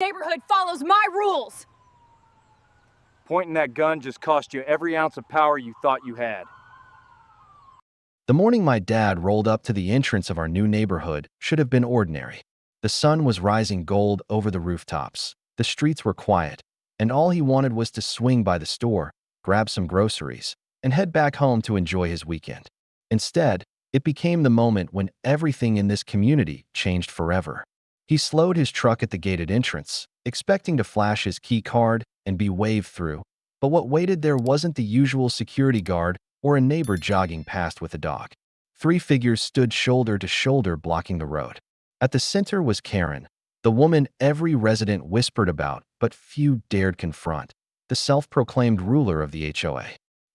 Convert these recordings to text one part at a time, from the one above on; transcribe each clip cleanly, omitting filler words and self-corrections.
Neighborhood follows my rules! Pointing that gun just cost you every ounce of power you thought you had. The morning my dad rolled up to the entrance of our new neighborhood should have been ordinary. The sun was rising gold over the rooftops. The streets were quiet, and all he wanted was to swing by the store, grab some groceries, and head back home to enjoy his weekend. Instead, it became the moment when everything in this community changed forever. He slowed his truck at the gated entrance, expecting to flash his key card and be waved through. But what waited there wasn't the usual security guard or a neighbor jogging past with a dog. 3 figures stood shoulder to shoulder blocking the road. At the center was Karen, the woman every resident whispered about but few dared confront, the self-proclaimed ruler of the HOA.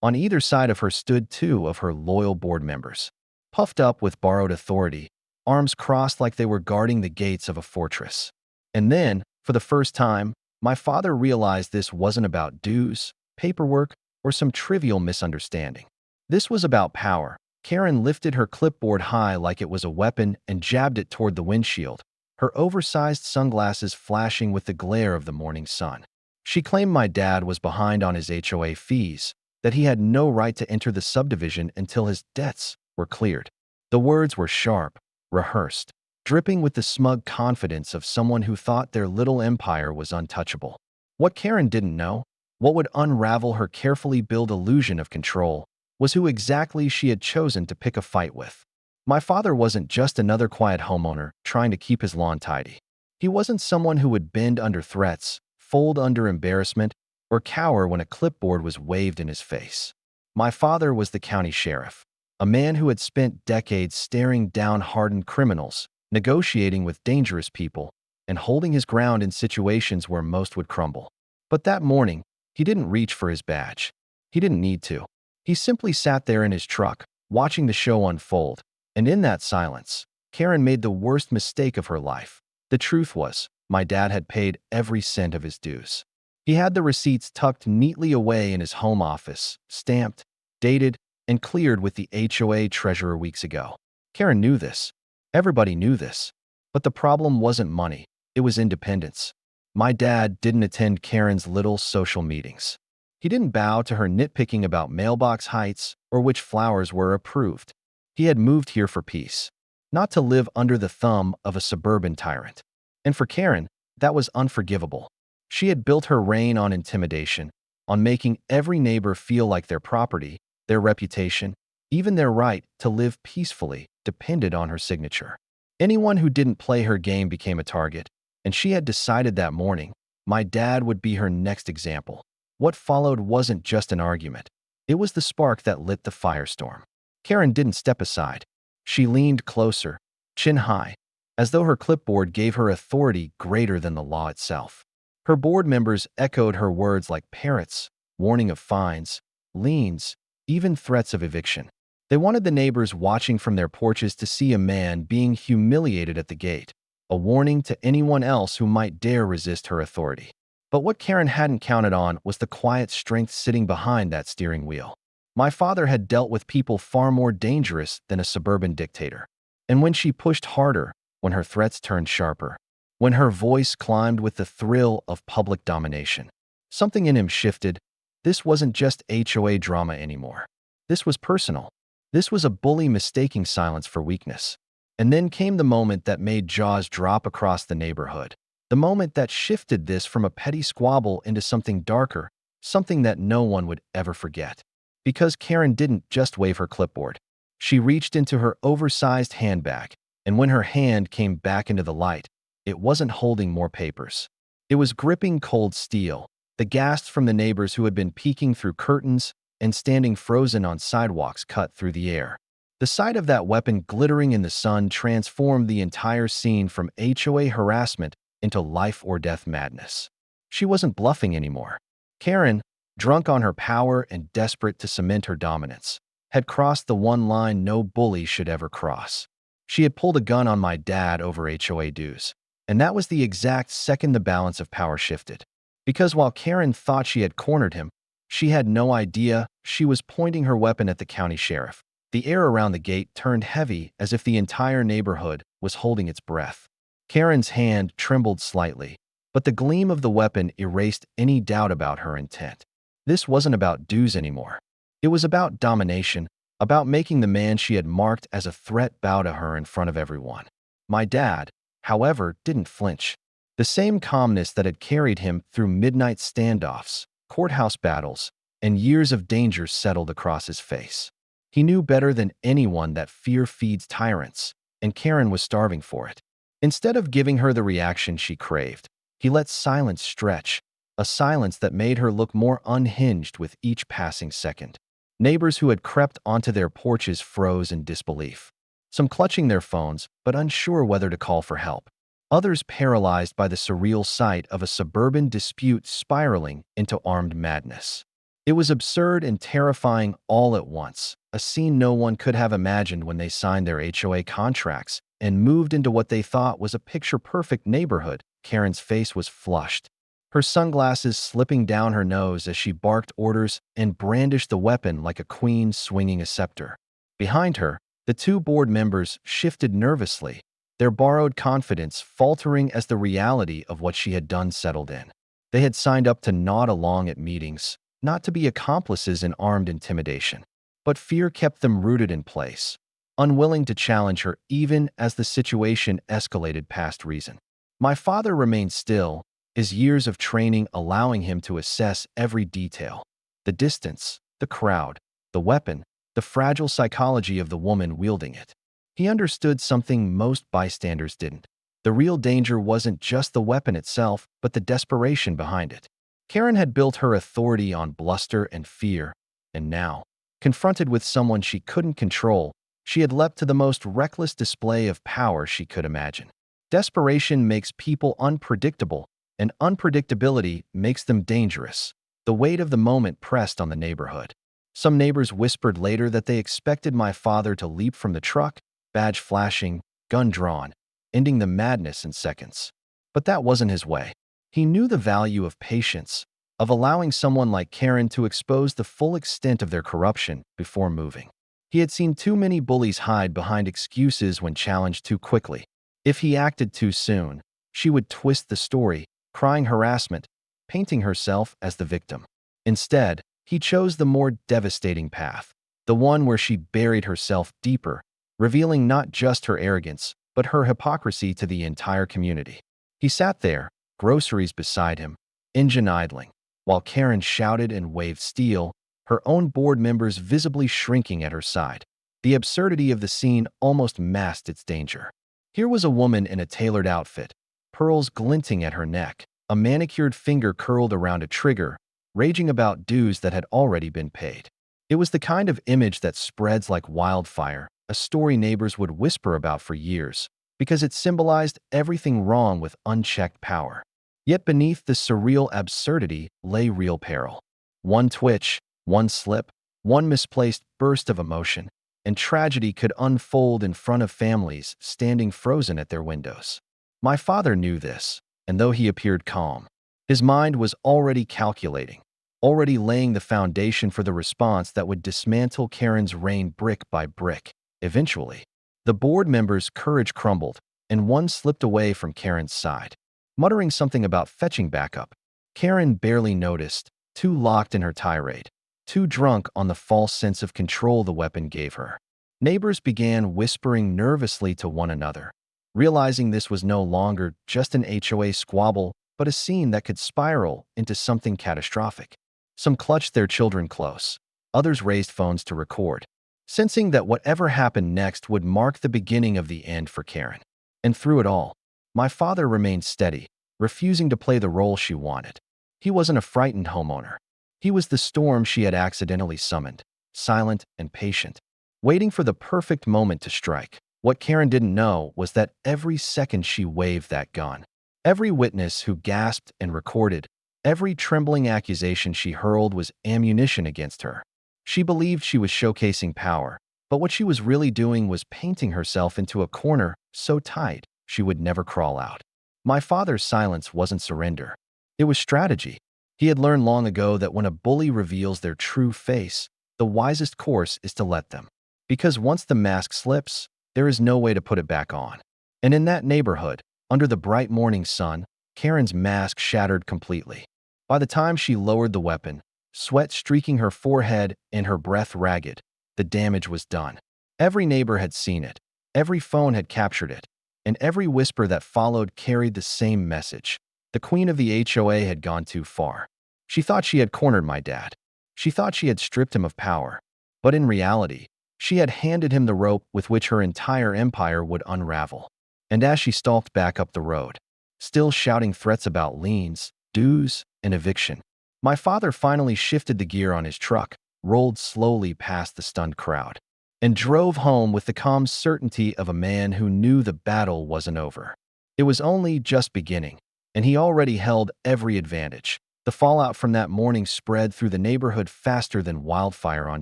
On either side of her stood 2 of her loyal board members, puffed up with borrowed authority, arms crossed like they were guarding the gates of a fortress. And then, for the first time, my father realized this wasn't about dues, paperwork, or some trivial misunderstanding. This was about power. Karen lifted her clipboard high like it was a weapon and jabbed it toward the windshield, her oversized sunglasses flashing with the glare of the morning sun. She claimed my dad was behind on his HOA fees, that he had no right to enter the subdivision until his debts were cleared. The words were sharp, rehearsed, dripping with the smug confidence of someone who thought their little empire was untouchable. What Karen didn't know, what would unravel her carefully built illusion of control, was who exactly she had chosen to pick a fight with. My father wasn't just another quiet homeowner trying to keep his lawn tidy. He wasn't someone who would bend under threats, fold under embarrassment, or cower when a clipboard was waved in his face. My father was the county sheriff, a man who had spent decades staring down hardened criminals, negotiating with dangerous people, and holding his ground in situations where most would crumble. But that morning, he didn't reach for his badge. He didn't need to. He simply sat there in his truck, watching the show unfold, and in that silence, Karen made the worst mistake of her life. The truth was, my dad had paid every cent of his dues. He had the receipts tucked neatly away in his home office, stamped, dated, and cleared with the HOA treasurer weeks ago. Karen knew this. Everybody knew this. But the problem wasn't money, it was independence. My dad didn't attend Karen's little social meetings. He didn't bow to her nitpicking about mailbox heights or which flowers were approved. He had moved here for peace, not to live under the thumb of a suburban tyrant. And for Karen, that was unforgivable. She had built her reign on intimidation, on making every neighbor feel like their property, their reputation, even their right to live peacefully depended on her signature. Anyone who didn't play her game became a target, and she had decided that morning, my dad would be her next example. What followed wasn't just an argument. It was the spark that lit the firestorm. Karen didn't step aside. She leaned closer, chin high, as though her clipboard gave her authority greater than the law itself. Her board members echoed her words like parrots, warning of fines, liens, even threats of eviction. They wanted the neighbors watching from their porches to see a man being humiliated at the gate, a warning to anyone else who might dare resist her authority. But what Karen hadn't counted on was the quiet strength sitting behind that steering wheel. My father had dealt with people far more dangerous than a suburban dictator. And when she pushed harder, when her threats turned sharper, when her voice climbed with the thrill of public domination, something in him shifted. This wasn't just HOA drama anymore. This was personal. This was a bully mistaking silence for weakness. And then came the moment that made jaws drop across the neighborhood. The moment that shifted this from a petty squabble into something darker, something that no one would ever forget. Because Karen didn't just wave her clipboard. She reached into her oversized handbag, and when her hand came back into the light, it wasn't holding more papers. It was gripping cold steel, the gasps from the neighbors who had been peeking through curtains and standing frozen on sidewalks cut through the air. The sight of that weapon glittering in the sun transformed the entire scene from HOA harassment into life-or-death madness. She wasn't bluffing anymore. Karen, drunk on her power and desperate to cement her dominance, had crossed the one line no bully should ever cross. She had pulled a gun on my dad over HOA dues, and that was the exact second the balance of power shifted. Because while Karen thought she had cornered him, she had no idea she was pointing her weapon at the county sheriff. The air around the gate turned heavy as if the entire neighborhood was holding its breath. Karen's hand trembled slightly, but the gleam of the weapon erased any doubt about her intent. This wasn't about dues anymore. It was about domination, about making the man she had marked as a threat bow to her in front of everyone. My dad, however, didn't flinch. The same calmness that had carried him through midnight standoffs, courthouse battles, and years of danger settled across his face. He knew better than anyone that fear feeds tyrants, and Karen was starving for it. Instead of giving her the reaction she craved, he let silence stretch, a silence that made her look more unhinged with each passing second. Neighbors who had crept onto their porches froze in disbelief, some clutching their phones but unsure whether to call for help. Others paralyzed by the surreal sight of a suburban dispute spiraling into armed madness. It was absurd and terrifying all at once, a scene no one could have imagined when they signed their HOA contracts and moved into what they thought was a picture-perfect neighborhood. Karen's face was flushed, her sunglasses slipping down her nose as she barked orders and brandished the weapon like a queen swinging a scepter. Behind her, the two board members shifted nervously, their borrowed confidence faltering as the reality of what she had done settled in. They had signed up to nod along at meetings, not to be accomplices in armed intimidation. But fear kept them rooted in place, unwilling to challenge her even as the situation escalated past reason. My father remained still, his years of training allowing him to assess every detail: the distance, the crowd, the weapon, the fragile psychology of the woman wielding it. He understood something most bystanders didn't. The real danger wasn't just the weapon itself, but the desperation behind it. Karen had built her authority on bluster and fear, and now, confronted with someone she couldn't control, she had leapt to the most reckless display of power she could imagine. Desperation makes people unpredictable, and unpredictability makes them dangerous. The weight of the moment pressed on the neighborhood. Some neighbors whispered later that they expected my father to leap from the truck, badge flashing, gun drawn, ending the madness in seconds. But that wasn't his way. He knew the value of patience, of allowing someone like Karen to expose the full extent of their corruption before moving. He had seen too many bullies hide behind excuses when challenged too quickly. If he acted too soon, she would twist the story, crying harassment, painting herself as the victim. Instead, he chose the more devastating path, the one where she buried herself deeper, revealing not just her arrogance, but her hypocrisy to the entire community. He sat there, groceries beside him, engine idling, while Karen shouted and waved steel, her own board members visibly shrinking at her side. The absurdity of the scene almost masked its danger. Here was a woman in a tailored outfit, pearls glinting at her neck, a manicured finger curled around a trigger, raging about dues that had already been paid. It was the kind of image that spreads like wildfire, a story neighbors would whisper about for years, because it symbolized everything wrong with unchecked power. Yet beneath the surreal absurdity lay real peril. One twitch, one slip, one misplaced burst of emotion, and tragedy could unfold in front of families standing frozen at their windows. My father knew this, and though he appeared calm, his mind was already calculating, already laying the foundation for the response that would dismantle Karen's reign brick by brick. Eventually, the board members' courage crumbled, and one slipped away from Karen's side, muttering something about fetching backup. Karen barely noticed, too locked in her tirade, too drunk on the false sense of control the weapon gave her. Neighbors began whispering nervously to one another, realizing this was no longer just an HOA squabble, but a scene that could spiral into something catastrophic. Some clutched their children close, others raised phones to record, sensing that whatever happened next would mark the beginning of the end for Karen. And through it all, my father remained steady, refusing to play the role she wanted. He wasn't a frightened homeowner. He was the storm she had accidentally summoned, silent and patient, waiting for the perfect moment to strike. What Karen didn't know was that every second she waved that gun, every witness who gasped and recorded, every trembling accusation she hurled was ammunition against her. She believed she was showcasing power, but what she was really doing was painting herself into a corner so tight she would never crawl out. My father's silence wasn't surrender. It was strategy. He had learned long ago that when a bully reveals their true face, the wisest course is to let them. Because once the mask slips, there is no way to put it back on. And in that neighborhood, under the bright morning sun, Karen's mask shattered completely. By the time she lowered the weapon, sweat streaking her forehead and her breath ragged, the damage was done. Every neighbor had seen it, every phone had captured it, and every whisper that followed carried the same message. The queen of the HOA had gone too far. She thought she had cornered my dad. She thought she had stripped him of power. But in reality, she had handed him the rope with which her entire empire would unravel. And as she stalked back up the road, still shouting threats about liens, dues, and eviction, my father finally shifted the gear on his truck, rolled slowly past the stunned crowd, and drove home with the calm certainty of a man who knew the battle wasn't over. It was only just beginning, and he already held every advantage. The fallout from that morning spread through the neighborhood faster than wildfire on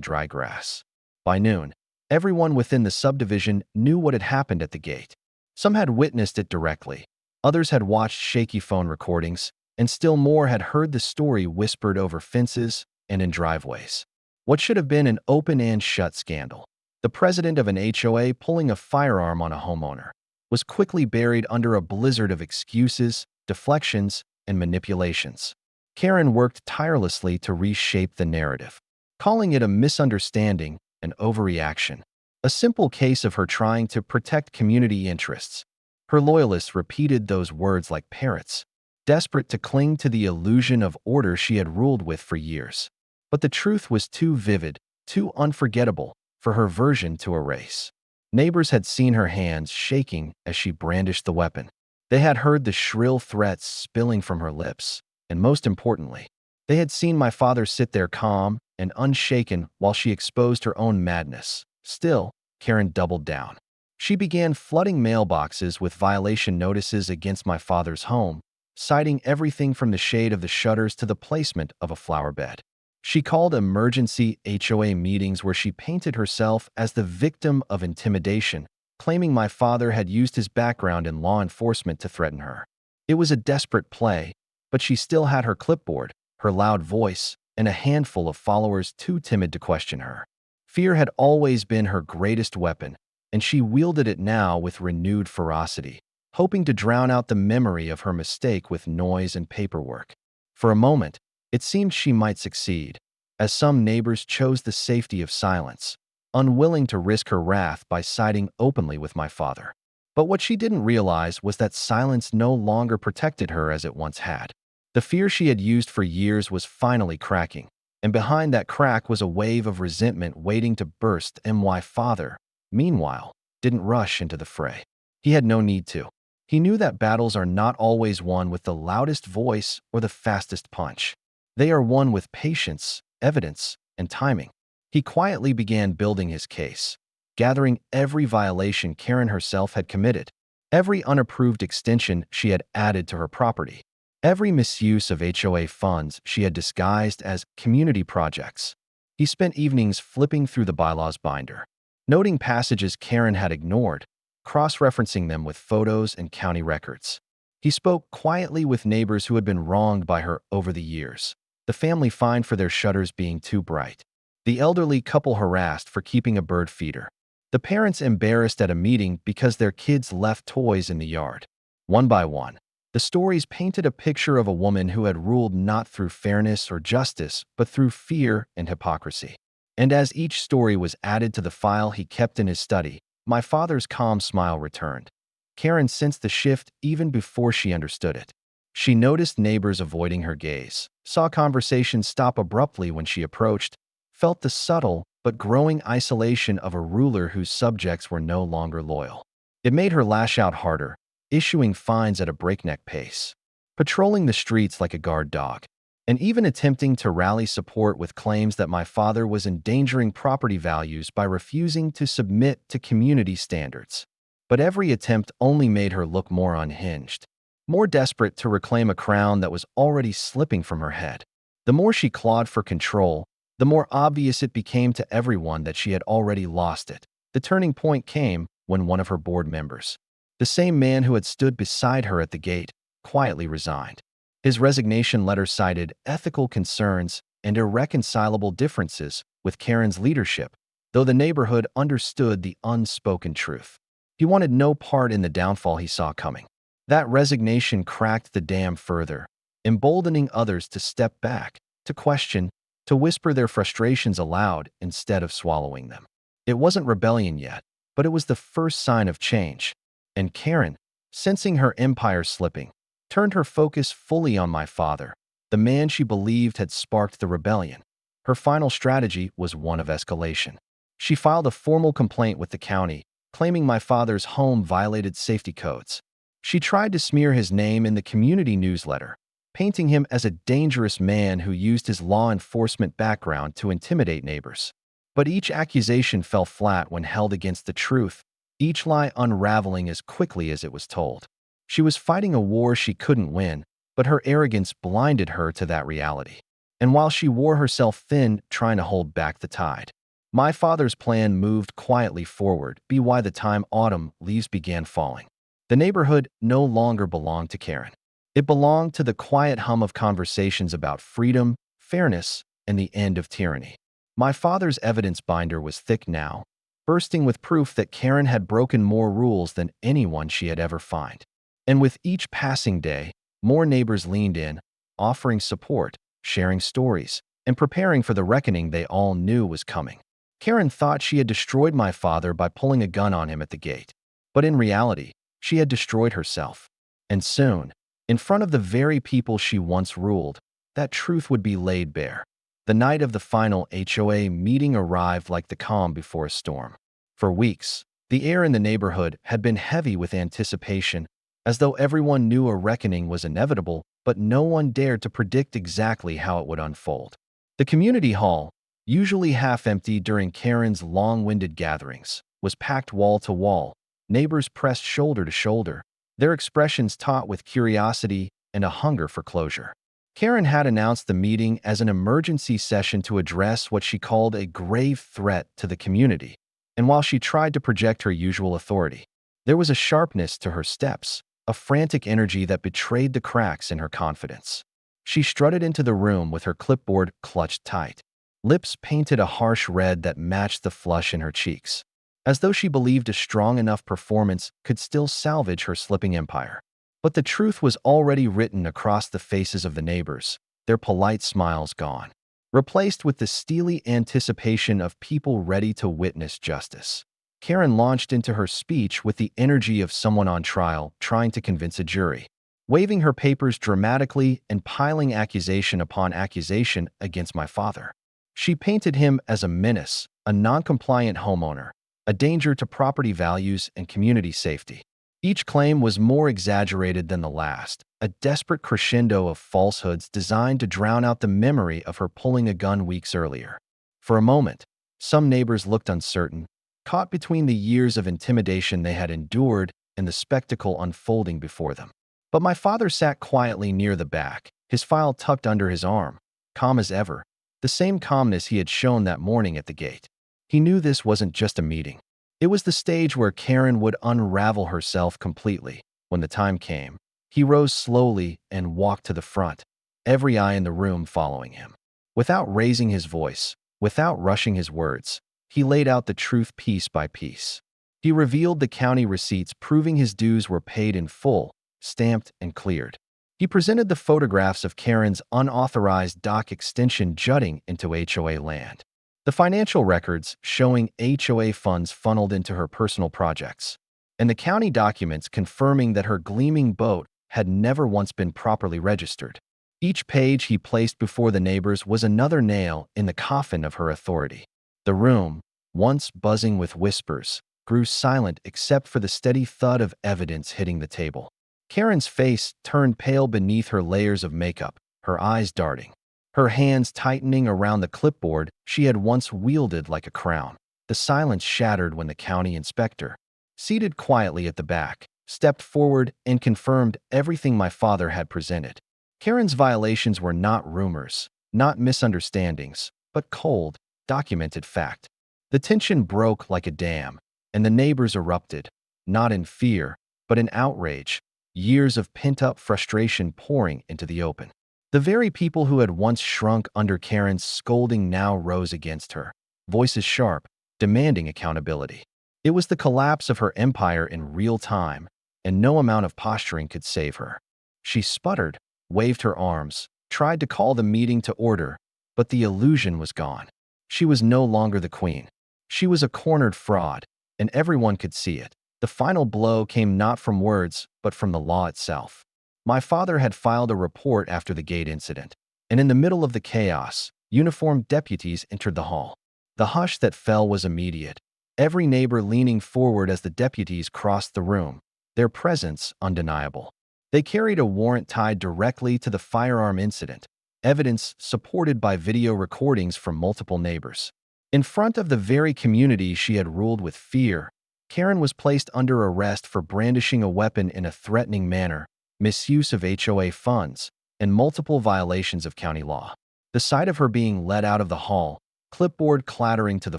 dry grass. By noon, everyone within the subdivision knew what had happened at the gate. Some had witnessed it directly, others had watched shaky phone recordings, and still more had heard the story whispered over fences and in driveways. What should have been an open and shut scandal, the president of an HOA pulling a firearm on a homeowner, was quickly buried under a blizzard of excuses, deflections, and manipulations. Karen worked tirelessly to reshape the narrative, calling it a misunderstanding, an overreaction, a simple case of her trying to protect community interests. Her loyalists repeated those words like parrots, desperate to cling to the illusion of order she had ruled with for years. But the truth was too vivid, too unforgettable for her version to erase. Neighbors had seen her hands shaking as she brandished the weapon. They had heard the shrill threats spilling from her lips. And most importantly, they had seen my father sit there calm and unshaken while she exposed her own madness. Still, Karen doubled down. She began flooding mailboxes with violation notices against my father's home, citing everything from the shade of the shutters to the placement of a flower bed. She called emergency HOA meetings where she painted herself as the victim of intimidation, claiming my father had used his background in law enforcement to threaten her. It was a desperate play, but she still had her clipboard, her loud voice, and a handful of followers too timid to question her. Fear had always been her greatest weapon, and she wielded it now with renewed ferocity, hoping to drown out the memory of her mistake with noise and paperwork. For a moment, it seemed she might succeed, as some neighbors chose the safety of silence, unwilling to risk her wrath by siding openly with my father. But what she didn't realize was that silence no longer protected her as it once had. The fear she had used for years was finally cracking, and behind that crack was a wave of resentment waiting to burst. My father, meanwhile, didn't rush into the fray. He had no need to. He knew that battles are not always won with the loudest voice or the fastest punch. They are won with patience, evidence, and timing. He quietly began building his case, gathering every violation Karen herself had committed, every unapproved extension she had added to her property, every misuse of HOA funds she had disguised as community projects. He spent evenings flipping through the bylaws binder, noting passages Karen had ignored, cross-referencing them with photos and county records. He spoke quietly with neighbors who had been wronged by her over the years, the family fined for their shutters being too bright, the elderly couple harassed for keeping a bird feeder, the parents embarrassed at a meeting because their kids left toys in the yard. One by one, the stories painted a picture of a woman who had ruled not through fairness or justice, but through fear and hypocrisy. And as each story was added to the file he kept in his study, my father's calm smile returned. Karen sensed the shift even before she understood it. She noticed neighbors avoiding her gaze, saw conversations stop abruptly when she approached, felt the subtle but growing isolation of a ruler whose subjects were no longer loyal. It made her lash out harder, issuing fines at a breakneck pace, patrolling the streets like a guard dog, and even attempting to rally support with claims that my father was endangering property values by refusing to submit to community standards. But every attempt only made her look more unhinged, more desperate to reclaim a crown that was already slipping from her head. The more she clawed for control, the more obvious it became to everyone that she had already lost it. The turning point came when one of her board members, the same man who had stood beside her at the gate, quietly resigned. His resignation letter cited ethical concerns and irreconcilable differences with Karen's leadership, though the neighborhood understood the unspoken truth. He wanted no part in the downfall he saw coming. That resignation cracked the dam further, emboldening others to step back, to question, to whisper their frustrations aloud instead of swallowing them. It wasn't rebellion yet, but it was the first sign of change. And Karen, sensing her empire slipping, turned her focus fully on my father, the man she believed had sparked the rebellion. Her final strategy was one of escalation. She filed a formal complaint with the county, claiming my father's home violated safety codes. She tried to smear his name in the community newsletter, painting him as a dangerous man who used his law enforcement background to intimidate neighbors. But each accusation fell flat when held against the truth, each lie unraveling as quickly as it was told. She was fighting a war she couldn't win, but her arrogance blinded her to that reality. And while she wore herself thin trying to hold back the tide, my father's plan moved quietly forward by the time autumn leaves began falling. The neighborhood no longer belonged to Karen. It belonged to the quiet hum of conversations about freedom, fairness, and the end of tyranny. My father's evidence binder was thick now, bursting with proof that Karen had broken more rules than anyone she had ever found. And with each passing day, more neighbors leaned in, offering support, sharing stories, and preparing for the reckoning they all knew was coming. Karen thought she had destroyed my father by pulling a gun on him at the gate. But in reality, she had destroyed herself. And soon, in front of the very people she once ruled, that truth would be laid bare. The night of the final HOA meeting arrived like the calm before a storm. For weeks, the air in the neighborhood had been heavy with anticipation, as though everyone knew a reckoning was inevitable, but no one dared to predict exactly how it would unfold. The community hall, usually half-empty during Karen's long-winded gatherings, was packed wall to wall, neighbors pressed shoulder to shoulder, their expressions taut with curiosity and a hunger for closure. Karen had announced the meeting as an emergency session to address what she called a grave threat to the community, and while she tried to project her usual authority, there was a sharpness to her steps, a frantic energy that betrayed the cracks in her confidence. She strutted into the room with her clipboard clutched tight, lips painted a harsh red that matched the flush in her cheeks, as though she believed a strong enough performance could still salvage her slipping empire. But the truth was already written across the faces of the neighbors, their polite smiles gone, replaced with the steely anticipation of people ready to witness justice. Karen launched into her speech with the energy of someone on trial trying to convince a jury, waving her papers dramatically and piling accusation upon accusation against my father. She painted him as a menace, a non-compliant homeowner, a danger to property values and community safety. Each claim was more exaggerated than the last, a desperate crescendo of falsehoods designed to drown out the memory of her pulling a gun weeks earlier. For a moment, some neighbors looked uncertain, caught between the years of intimidation they had endured and the spectacle unfolding before them. But my father sat quietly near the back, his file tucked under his arm, calm as ever, the same calmness he had shown that morning at the gate. He knew this wasn't just a meeting. It was the stage where Karen would unravel herself completely. When the time came, he rose slowly and walked to the front, every eye in the room following him. Without raising his voice, without rushing his words, he laid out the truth piece by piece. He revealed the county receipts proving his dues were paid in full, stamped and cleared. He presented the photographs of Karen's unauthorized dock extension jutting into HOA land, the financial records showing HOA funds funneled into her personal projects, and the county documents confirming that her gleaming boat had never once been properly registered. Each page he placed before the neighbors was another nail in the coffin of her authority. The room, once buzzing with whispers, grew silent except for the steady thud of evidence hitting the table. Karen's face turned pale beneath her layers of makeup, her eyes darting, her hands tightening around the clipboard she had once wielded like a crown. The silence shattered when the county inspector, seated quietly at the back, stepped forward and confirmed everything my father had presented. Karen's violations were not rumors, not misunderstandings, but cold, documented fact. The tension broke like a dam, and the neighbors erupted, not in fear, but in outrage, years of pent-up frustration pouring into the open. The very people who had once shrunk under Karen's scolding now rose against her, voices sharp, demanding accountability. It was the collapse of her empire in real time, and no amount of posturing could save her. She sputtered, waved her arms, tried to call the meeting to order, but the illusion was gone. She was no longer the queen. She was a cornered fraud, and everyone could see it. The final blow came not from words, but from the law itself. My father had filed a report after the gate incident, and in the middle of the chaos, uniformed deputies entered the hall. The hush that fell was immediate, every neighbor leaning forward as the deputies crossed the room, their presence undeniable. They carried a warrant tied directly to the firearm incident, evidence supported by video recordings from multiple neighbors. In front of the very community she had ruled with fear, Karen was placed under arrest for brandishing a weapon in a threatening manner, misuse of HOA funds, and multiple violations of county law. The sight of her being led out of the hall, clipboard clattering to the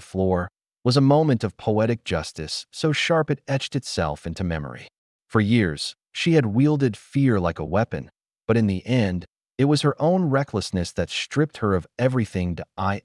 floor, was a moment of poetic justice so sharp it etched itself into memory. For years, she had wielded fear like a weapon, but in the end, it was her own recklessness that stripped her of everything.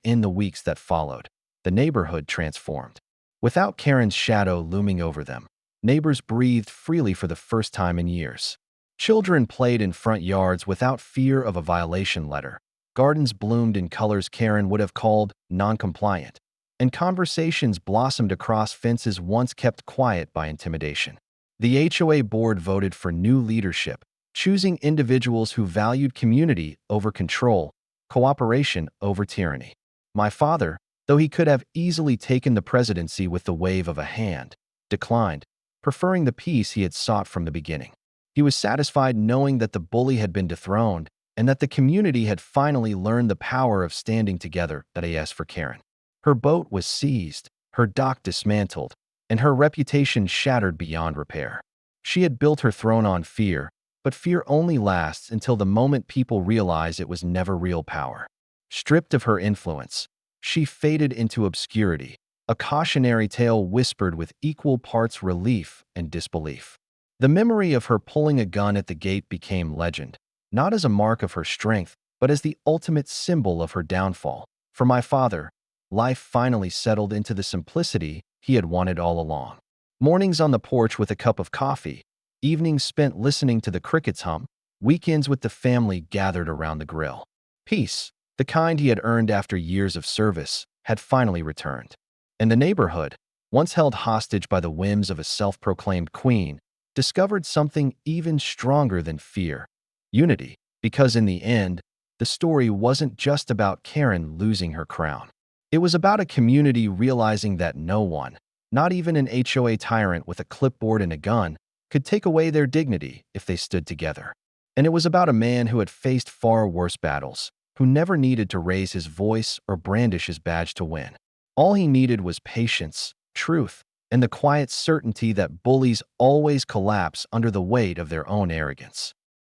In the weeks that followed, the neighborhood transformed. Without Karen's shadow looming over them, neighbors breathed freely for the first time in years. Children played in front yards without fear of a violation letter. Gardens bloomed in colors Karen would have called non-compliant, and conversations blossomed across fences once kept quiet by intimidation. The HOA board voted for new leadership, choosing individuals who valued community over control, cooperation over tyranny. My father, though he could have easily taken the presidency with the wave of a hand, declined, preferring the peace he had sought from the beginning. He was satisfied knowing that the bully had been dethroned and that the community had finally learned the power of standing together. As for Karen, her boat was seized, her dock dismantled, and her reputation shattered beyond repair. She had built her throne on fear, but fear only lasts until the moment people realize it was never real power. Stripped of her influence, she faded into obscurity, a cautionary tale whispered with equal parts relief and disbelief. The memory of her pulling a gun at the gate became legend, not as a mark of her strength, but as the ultimate symbol of her downfall. For my father, life finally settled into the simplicity he had wanted all along. Mornings on the porch with a cup of coffee, evenings spent listening to the crickets hum, weekends with the family gathered around the grill. Peace, the kind he had earned after years of service, had finally returned. And the neighborhood, once held hostage by the whims of a self-proclaimed queen, discovered something even stronger than fear: unity. Because in the end, the story wasn't just about Karen losing her crown. It was about a community realizing that no one, not even an HOA tyrant with a clipboard and a gun, could take away their dignity if they stood together. And it was about a man who had faced far worse battles, who never needed to raise his voice or brandish his badge to win. All he needed was patience, truth, and the quiet certainty that bullies always collapse under the weight of their own arrogance.